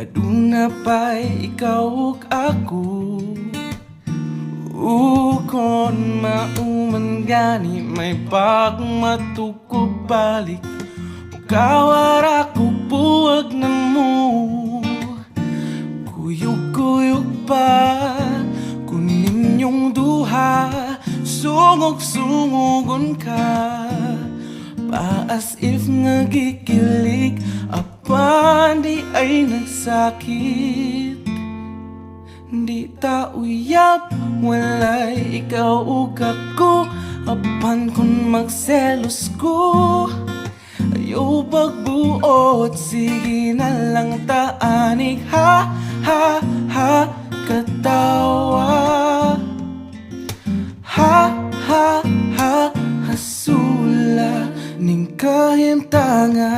Aduna pa'y ikaw ug ako. Kon mauman gani may pagmatukog balik. Kawara ko buwag na mo. Kuyog-kuyog pa kunin yung duha. Sungog-sungogon ka pa as if nagikilig. Apan di ay nagsakit. Di ta uyab, walay ikaw ug ako. Apan kun magselos ko, ayaw pagbuot, sige na lang taanig. Ha, ha, ha, katawa. Ha, ha, ha, hasula ning kahimtanga.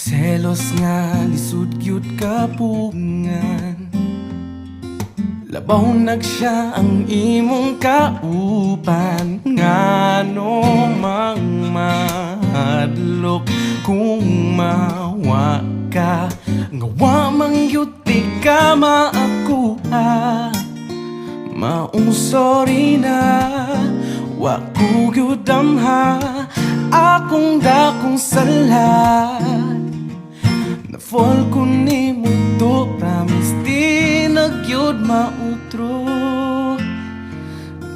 Selos nga lisud gyud kapungan. Labaw nagsiya ang imong kauban. Ngano mang mahadlok kung mawa ka. Ngawa mang yuti ka maakuha. Maong sorry na wa ko gyud damha. Akong dakong sala. Na-fall ko ni mo to. Promise di nagyod mautro.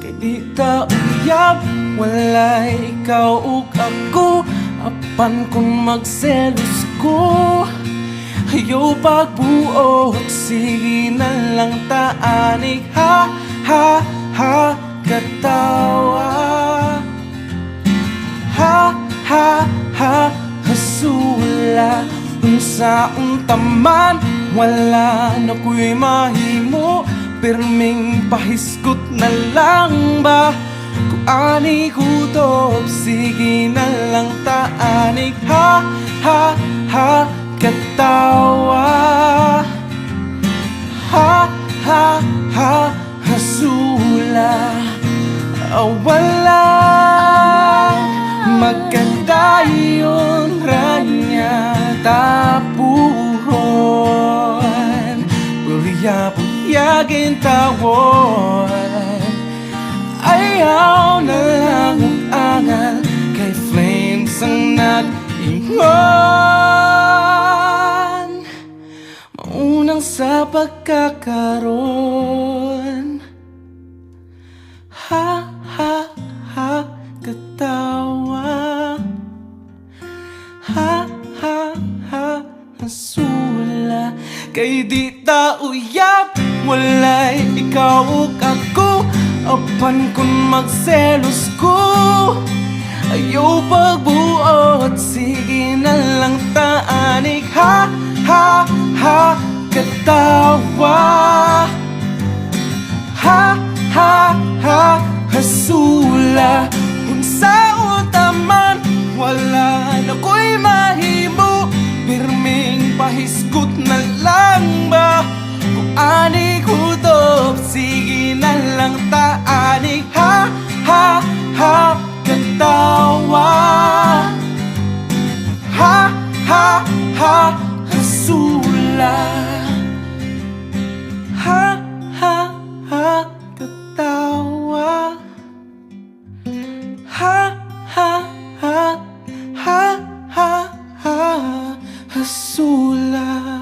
Kay di ta uyab, walay ikaw ug ako. Apan kung magselos ko, ayaw pagbuot, sige na lang taanig. Ha, ha, ha, katawa. Ha, ha, ha, hasula. Unsaon taman, wala na ko'y mahimo. Pirming pahiskot na lang ba? Kung ani kutob, sige na lang taanig. Ha, ha, ha, katawa. Ha, ha, ha, hasula. Wala magkadayon ranya tapuhon. Puyag-puyagin tawon. Ayaw na lang ang angal. Kay flames ang nag-ingon. Maunang sa pagkakaroon. Ha, ha, ha, katawa. Ha, ha, ha, hasula. Kay di ta uyab, walay ikaw ug ako. Apan kun magselos ko, ayaw pagbuot, sige na lang taanig. Ha, ha, ha, katawa. Ha, ha, ha, hasula. Unsaon taman, wala na ko'y mahimo. Pirming pahiskot na lang ba? Kung ani kutob, sige na lang taanig. Ha, ha, ha, katawa. Ha, ha, ha, hasula. Ha, ha, ha, katawa. Ha, ha, ha, ha, ha, ha, hasula.